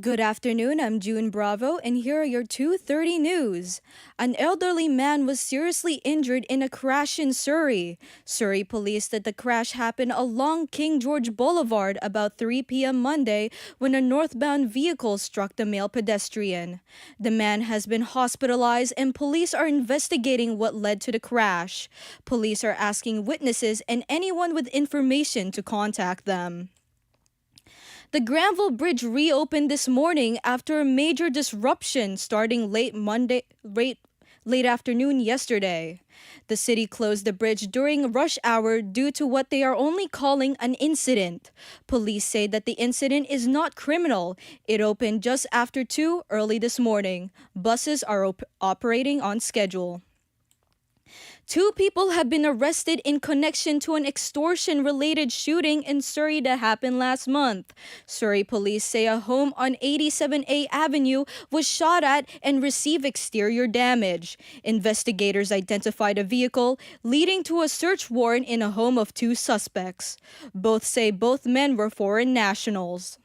Good afternoon, I'm June Bravo, and here are your 2:30 news. An elderly man was seriously injured in a crash in Surrey. Surrey police said the crash happened along King George Boulevard about 3 p.m. Monday when a northbound vehicle struck the male pedestrian. The man has been hospitalized and police are investigating what led to the crash. Police are asking witnesses and anyone with information to contact them. The Granville Bridge reopened this morning after a major disruption starting late afternoon yesterday. The city closed the bridge during rush hour due to what they are only calling an incident. Police say that the incident is not criminal. It opened just after 2 early this morning. Buses are operating on schedule. Two people have been arrested in connection to an extortion-related shooting in Surrey that happened last month. Surrey police say a home on 87A Avenue was shot at and received exterior damage. Investigators identified a vehicle, leading to a search warrant in a home of two suspects. Both say both men were foreign nationals.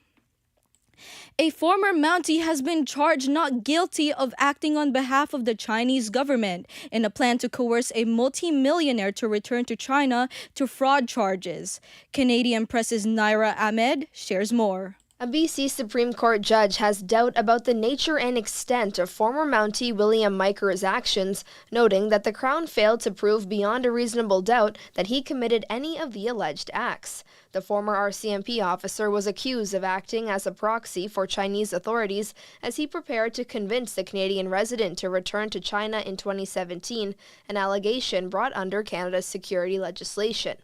A former Mountie has been charged not guilty of acting on behalf of the Chinese government in a plan to coerce a multi-millionaire to return to China to fraud charges. Canadian Press's Naira Ahmed shares more. A BC Supreme Court judge has doubt about the nature and extent of former Mountie William Miker's actions, noting that the Crown failed to prove beyond a reasonable doubt that he committed any of the alleged acts. The former RCMP officer was accused of acting as a proxy for Chinese authorities as he prepared to convince the Canadian resident to return to China in 2017, an allegation brought under Canada's security legislation.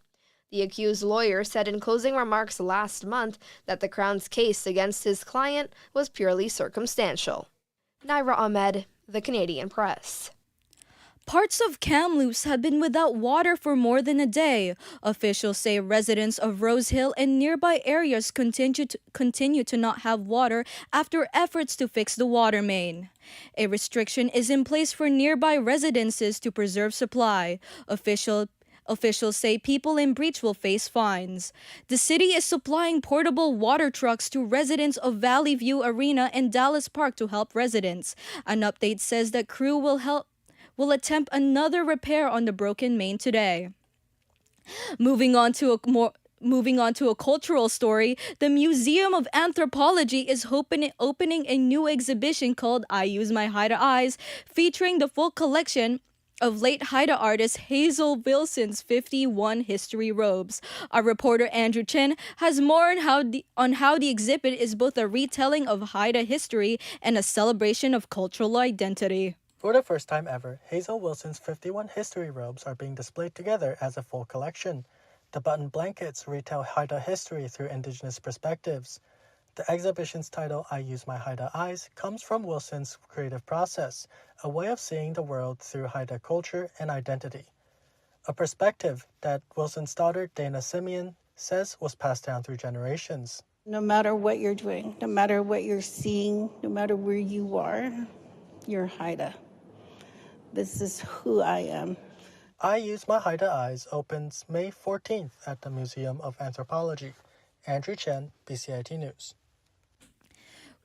The accused lawyer said in closing remarks last month that the Crown's case against his client was purely circumstantial. Naira Ahmed, The Canadian Press. Parts of Kamloops have been without water for more than a day. Officials say residents of Rose Hill and nearby areas continue to not have water after efforts to fix the water main. A restriction is in place for nearby residences to preserve supply. Officials say people in breach will face fines. The city is supplying portable water trucks to residents of Valley View Arena and Dallas Park to help residents. An update says that crew will attempt another repair on the broken main today. Moving on to a cultural story, the Museum of Anthropology is opening a new exhibition called I Use My Haida Eyes, featuring the full collection of late Haida artist Hazel Wilson's 51 history robes. Our reporter Andrew Chen has more on how the exhibit is both a retelling of Haida history and a celebration of cultural identity. For the first time ever, Hazel Wilson's 51 history robes are being displayed together as a full collection. The button blankets retell Haida history through Indigenous perspectives. The exhibition's title, I Use My Haida Eyes, comes from Wilson's creative process, a way of seeing the world through Haida culture and identity. A perspective that Wilson's daughter, Dana Simeon, says was passed down through generations. No matter what you're doing, no matter what you're seeing, no matter where you are, you're Haida. This is who I am. I Use My Haida Eyes opens May 14th at the Museum of Anthropology. Andrew Chen, BCIT News.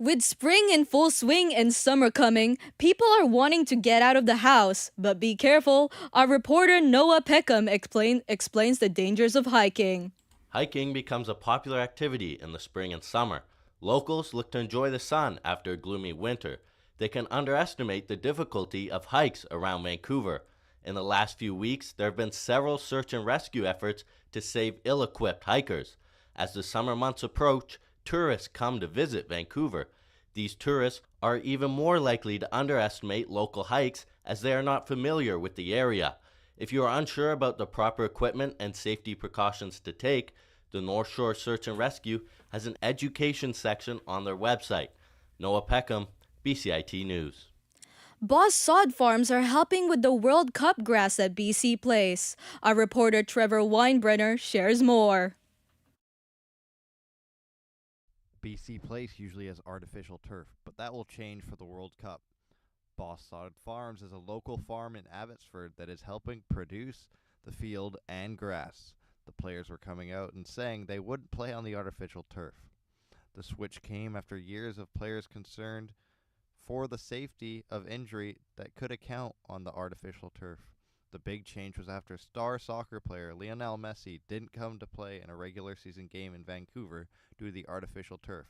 With spring in full swing and summer coming, people are wanting to get out of the house. But be careful, our reporter Noah Peckham explains the dangers of hiking. Hiking becomes a popular activity in the spring and summer. Locals look to enjoy the sun after a gloomy winter. They can underestimate the difficulty of hikes around Vancouver. In the last few weeks, there have been several search and rescue efforts to save ill-equipped hikers. As the summer months approach, tourists come to visit Vancouver. These tourists are even more likely to underestimate local hikes as they are not familiar with the area. If you are unsure about the proper equipment and safety precautions to take, the North Shore Search and Rescue has an education section on their website. Noah Peckham, BCIT News. Boss Sod Farms are helping with the World Cup grass at BC Place. Our reporter Trevor Weinbrenner shares more. BC Place usually has artificial turf, but that will change for the World Cup. Boss Sod Farms is a local farm in Abbotsford that is helping produce the field and grass. The players were coming out and saying they wouldn't play on the artificial turf. The switch came after years of players concerned for the safety of injury that could account on the artificial turf. The big change was after star soccer player Lionel Messi didn't come to play in a regular season game in Vancouver due to the artificial turf.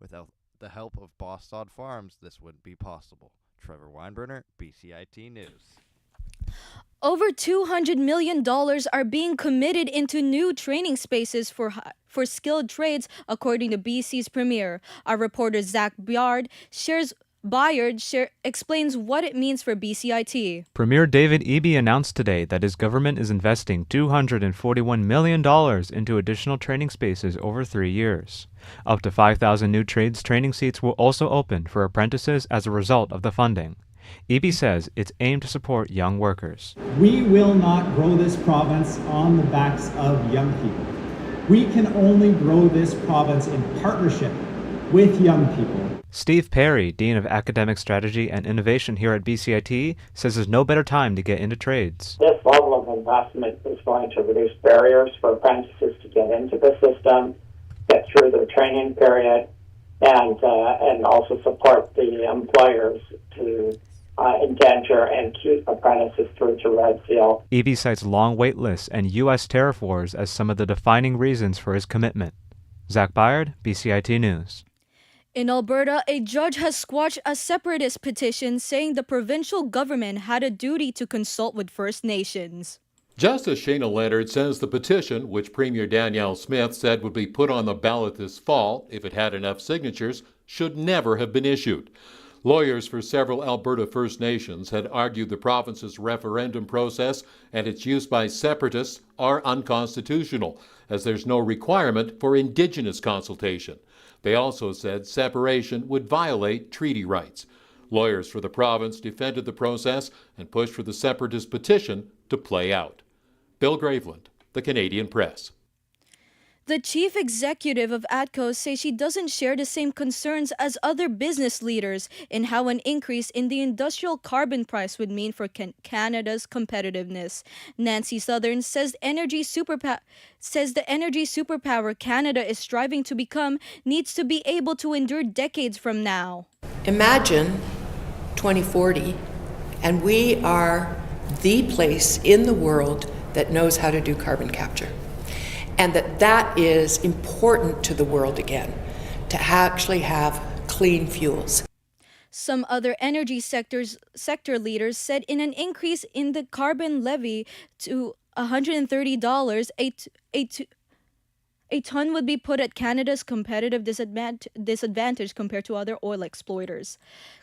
Without the help of Boss Sod Farms, this wouldn't be possible. Trevor Weinberner, BCIT News. Over $200 million are being committed into new training spaces for skilled trades, according to BC's Premier. Our reporter Zach Bayard explains what it means for BCIT. Premier David Eby announced today that his government is investing $241 million into additional training spaces over 3 years. Up to 5,000 new trades training seats will also open for apprentices as a result of the funding. Eby says it's aimed to support young workers. We will not grow this province on the backs of young people. We can only grow this province in partnership with young people. Steve Perry, Dean of Academic Strategy and Innovation here at BCIT, says there's no better time to get into trades. This level of investment is going to reduce barriers for apprentices to get into the system, get through their training period, and also support the employers to indenture and keep apprentices through to Red Seal. Eby cites long wait lists and U.S. tariff wars as some of the defining reasons for his commitment. Zach Bayard, BCIT News. In Alberta, a judge has squashed a separatist petition saying the provincial government had a duty to consult with First Nations. Justice Shana Leonard says the petition, which Premier Danielle Smith said would be put on the ballot this fall if it had enough signatures, should never have been issued. Lawyers for several Alberta First Nations had argued the province's referendum process and its use by separatists are unconstitutional, as there's no requirement for Indigenous consultation. They also said separation would violate treaty rights. Lawyers for the province defended the process and pushed for the separatist petition to play out. Bill Graveland, The Canadian Press. The chief executive of ATCO says she doesn't share the same concerns as other business leaders in how an increase in the industrial carbon price would mean for Canada's competitiveness. Nancy Southern says the energy superpower Canada is striving to become needs to be able to endure decades from now. Imagine 2040, and we are the place in the world that knows how to do carbon capture. And that is important to the world again, to actually have clean fuels. Some other energy sector leaders said in an increase in the carbon levy to $130, a ton would be put at Canada's competitive disadvantage compared to other oil exploiters.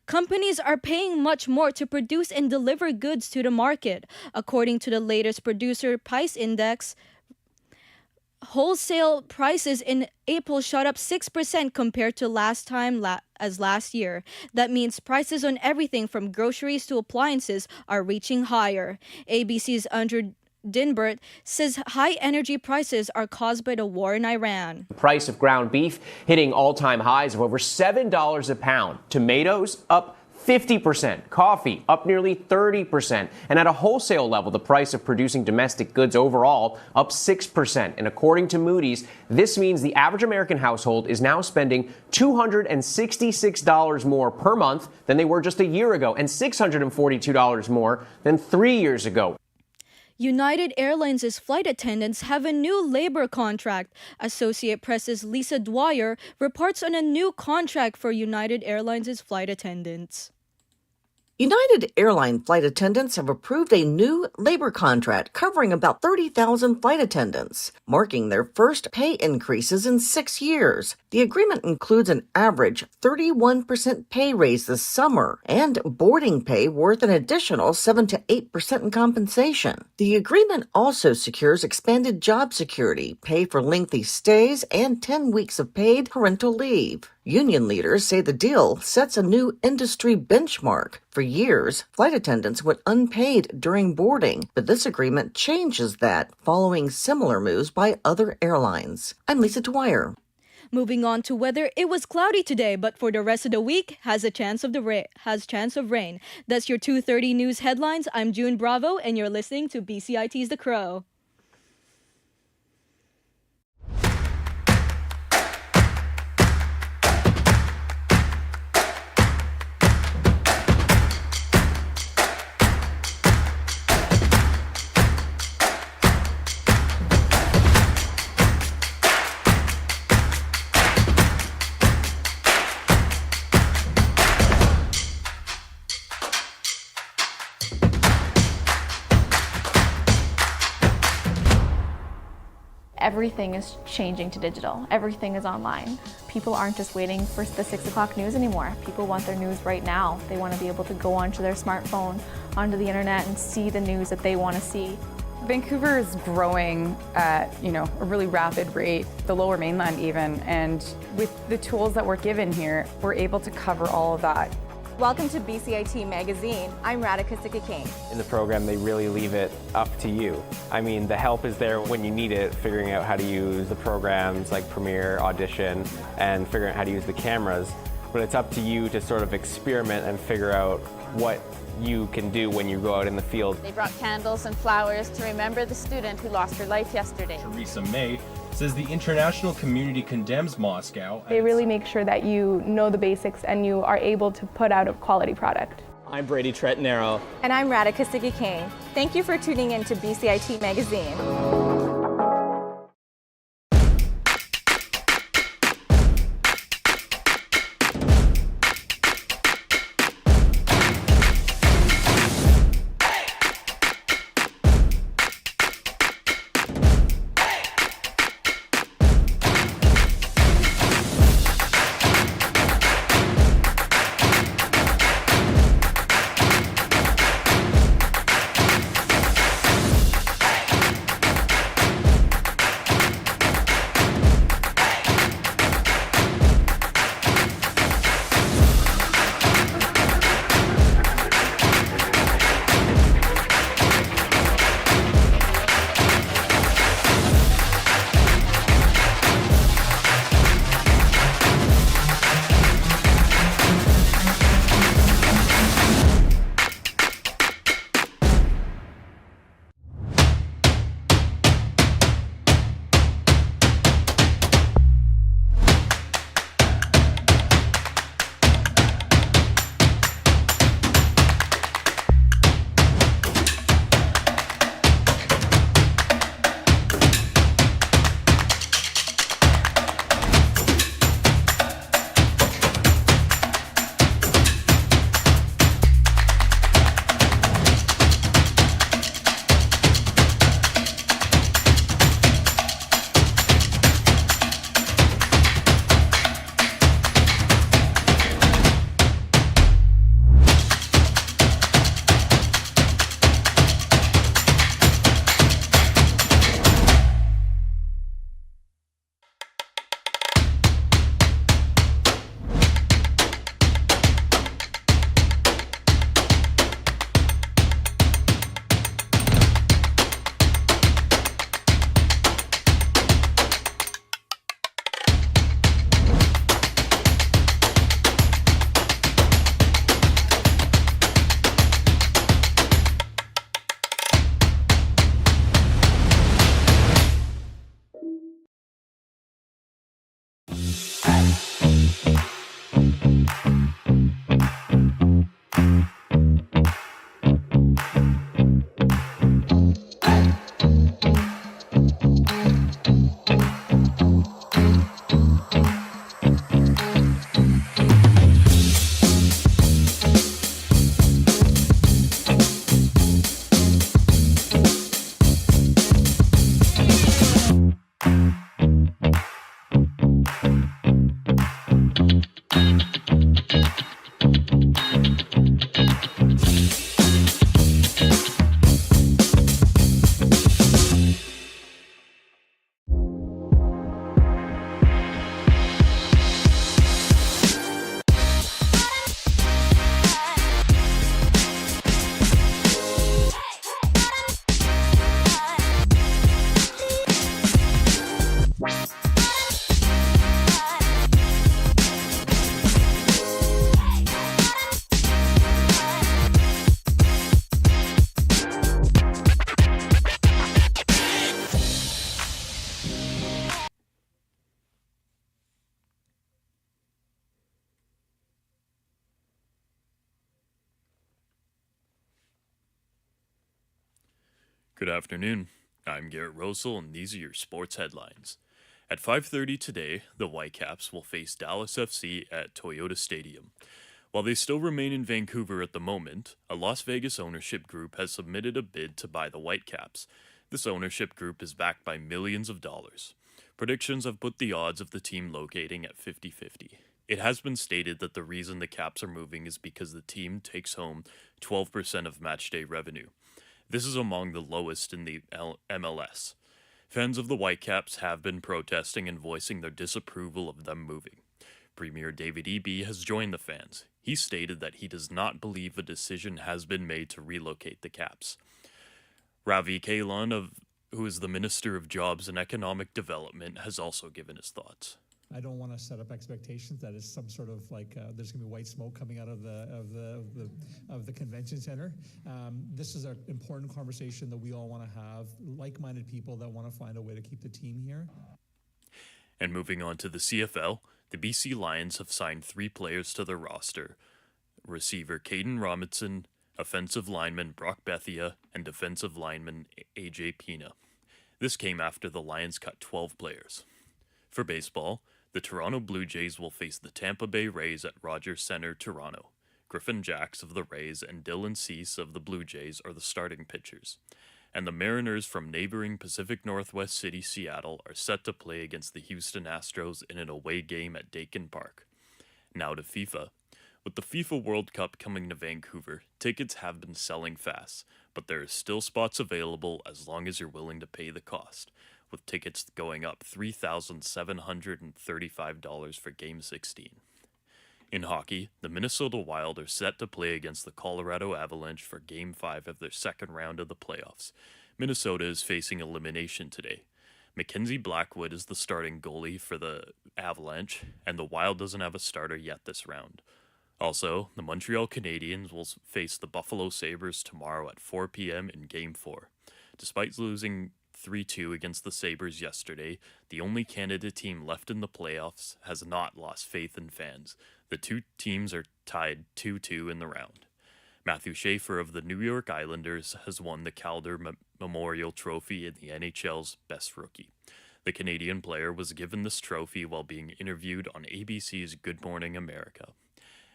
Companies are paying much more to produce and deliver goods to the market. According to the latest Producer Price Index, wholesale prices in April shot up 6% compared to last year. That means prices on everything from groceries to appliances are reaching higher. ABC's Andrew Dinbert says high energy prices are caused by the war in Iran. The price of ground beef hitting all-time highs of over $7 a pound. Tomatoes up 50%, coffee up nearly 30%, and at a wholesale level, the price of producing domestic goods overall up 6%. And according to Moody's, this means the average American household is now spending $266 more per month than they were just a year ago, and $642 more than 3 years ago. United Airlines' flight attendants have a new labor contract. Associate Press's Lisa Dwyer reports on a new contract for United Airlines' flight attendants. United Airline flight attendants have approved a new labor contract covering about 30,000 flight attendants, marking their first pay increases in 6 years. The agreement includes an average 31% pay raise this summer and boarding pay worth an additional 7 to 8% in compensation. The agreement also secures expanded job security, pay for lengthy stays, and 10 weeks of paid parental leave. Union leaders say the deal sets a new industry benchmark. For years, flight attendants went unpaid during boarding, but this agreement changes that following similar moves by other airlines. I'm Lisa Dwyer. Moving on to weather, it was cloudy today, but for the rest of the week has chance of rain. That's your 2:30 news headlines. I'm June Bravo, and you're listening to BCIT's The Crow. everything is changing to digital. Everything is online. People aren't just waiting for the 6 o'clock news anymore. People want their news right now. They want to be able to go onto their smartphone, onto the internet, and see the news that they want to see. Vancouver is growing at, a really rapid rate, the Lower Mainland even, and with the tools that we're given here, we're able to cover all of that. Welcome to BCIT Magazine. I'm Radhika Sikki-King. In the program, they really leave it up to you. I mean, the help is there when you need it, figuring out how to use the programs like Premiere, Audition, and figuring out how to use the cameras. But it's up to you to sort of experiment and figure out what you can do when you go out in the field. They brought candles and flowers to remember the student who lost her life yesterday. Theresa May says the international community condemns Moscow. They really make sure that you know the basics and you are able to put out a quality product. I'm Brady Tretnero. And I'm Radhika Sikki-King. Thank you for tuning in to BCIT Magazine. Good afternoon. I'm Garrett Rosel, and these are your sports headlines. At 5:30 today, the Whitecaps will face Dallas FC at Toyota Stadium. While they still remain in Vancouver at the moment, a Las Vegas ownership group has submitted a bid to buy the Whitecaps. This ownership group is backed by millions of dollars. Predictions have put the odds of the team locating at 50-50. It has been stated that the reason the Caps are moving is because the team takes home 12% of matchday revenue. This is among the lowest in the MLS. Fans of the Whitecaps have been protesting and voicing their disapproval of them moving. Premier David Eby has joined the fans. He stated that he does not believe a decision has been made to relocate the Caps. Ravi Kahlon, who is the Minister of Jobs and Economic Development, has also given his thoughts. I don't want to set up expectations that it's some sort of like there's going to be white smoke coming out of the convention center. This is an important conversation that we all want to have. Like-minded people that want to find a way to keep the team here. And moving on to the CFL, the BC Lions have signed 3 players to their roster: receiver Caden Robinson, offensive lineman Brock Bethia, and defensive lineman AJ Pina. This came after the Lions cut 12 players. For baseball, the Toronto Blue Jays will face the Tampa Bay Rays at Rogers Centre, Toronto. Griffin Jacks of the Rays and Dylan Cease of the Blue Jays are the starting pitchers. And the Mariners from neighboring Pacific Northwest city Seattle are set to play against the Houston Astros in an away game at Dakin Park. Now to FIFA. With the FIFA World Cup coming to Vancouver, tickets have been selling fast, but there are still spots available as long as you're willing to pay the cost, with tickets going up $3,735 for Game 16. In hockey, the Minnesota Wild are set to play against the Colorado Avalanche for Game 5 of their second round of the playoffs. Minnesota is facing elimination today. Mackenzie Blackwood is the starting goalie for the Avalanche, and the Wild doesn't have a starter yet this round. Also, the Montreal Canadiens will face the Buffalo Sabres tomorrow at 4 p.m. in Game 4. Despite losing 3-2 against the Sabres yesterday, the only Canada team left in the playoffs has not lost faith in fans. The two teams are tied 2-2 in the round. Matthew Schaefer of the New York Islanders has won the Calder Memorial Trophy in the NHL's Best Rookie. The Canadian player was given this trophy while being interviewed on ABC's Good Morning America.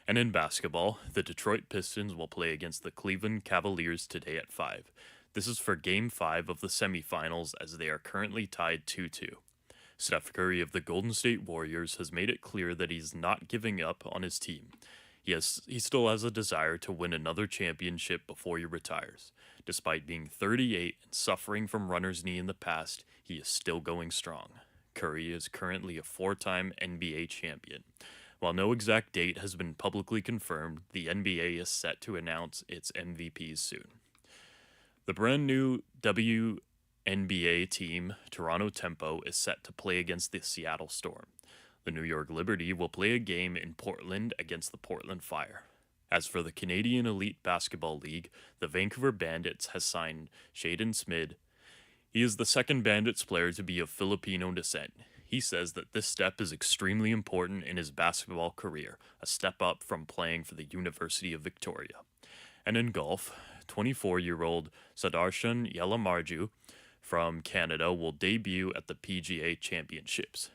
And in basketball, the Detroit Pistons will play against the Cleveland Cavaliers today at 5. This is for Game 5 of the semifinals as they are currently tied 2-2. Steph Curry of the Golden State Warriors has made it clear that he's not giving up on his team. He still has a desire to win another championship before he retires. Despite being 38 and suffering from runner's knee in the past, he is still going strong. Curry is currently a 4-time NBA champion. While no exact date has been publicly confirmed, the NBA is set to announce its MVPs soon. The brand new WNBA team, Toronto Tempo, is set to play against the Seattle Storm. The New York Liberty will play a game in Portland against the Portland Fire. As for the Canadian Elite Basketball League, the Vancouver Bandits has signed Shaden Smith. He is the second Bandits player to be of Filipino descent. He says that this step is extremely important in his basketball career, a step up from playing for the University of Victoria. And in golf, 24-year-old Sudarshan Yalamarju from Canada will debut at the PGA Championships.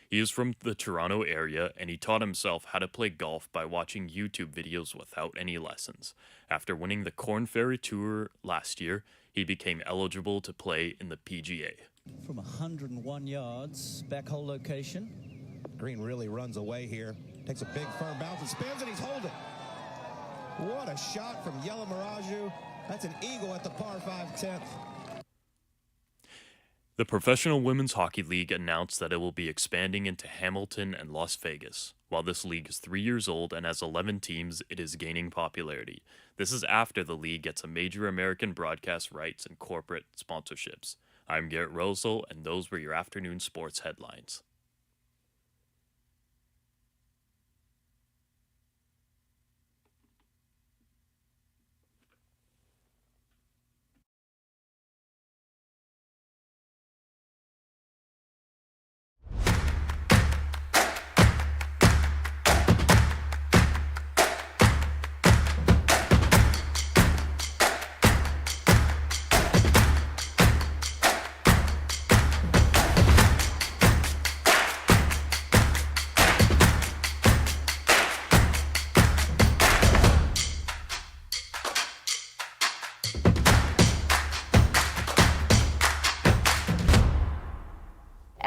He is from the Toronto area, and he taught himself how to play golf by watching YouTube videos without any lessons. After winning the Korn Ferry Tour last year, he became eligible to play in the PGA. From 101 yards, back hole location. Green really runs away here. Takes a big firm bounce and spins, and he's holding. What a shot from Yalamaraju. That's an eagle at the par 5 10th. The Professional Women's Hockey League announced that it will be expanding into Hamilton and Las Vegas. While this league is 3 years old and has 11 teams, it is gaining popularity. This is after the league gets a major American broadcast rights and corporate sponsorships. I'm Garrett Rosel, and those were your afternoon sports headlines.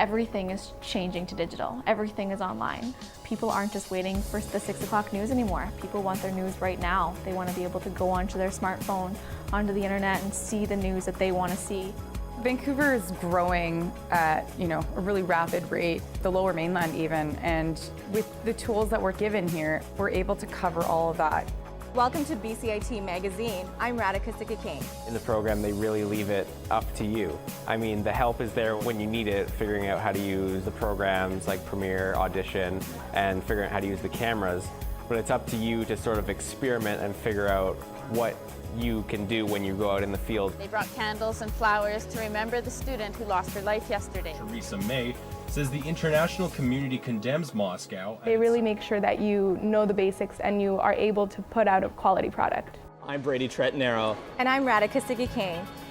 everything is changing to digital. Everything is online. People aren't just waiting for the 6 o'clock news anymore. People want their news right now. They want to be able to go onto their smartphone, onto the internet, and see the news that they want to see. Vancouver is growing at, a really rapid rate, the Lower Mainland even, and with the tools that we're given here, we're able to cover all of that. Welcome to BCIT Magazine. I'm Radhika Sikakane. In the program, they really leave it up to you. I mean, the help is there when you need it, figuring out how to use the programs like Premiere, Audition, and figuring out how to use the cameras. But it's up to you to sort of experiment and figure out what you can do when you go out in the field. They brought candles and flowers to remember the student who lost her life yesterday. Theresa May says the international community condemns Moscow. They really make sure that you know the basics and you are able to put out a quality product. I'm Brady Tretnero. And I'm Radhika Sikakane.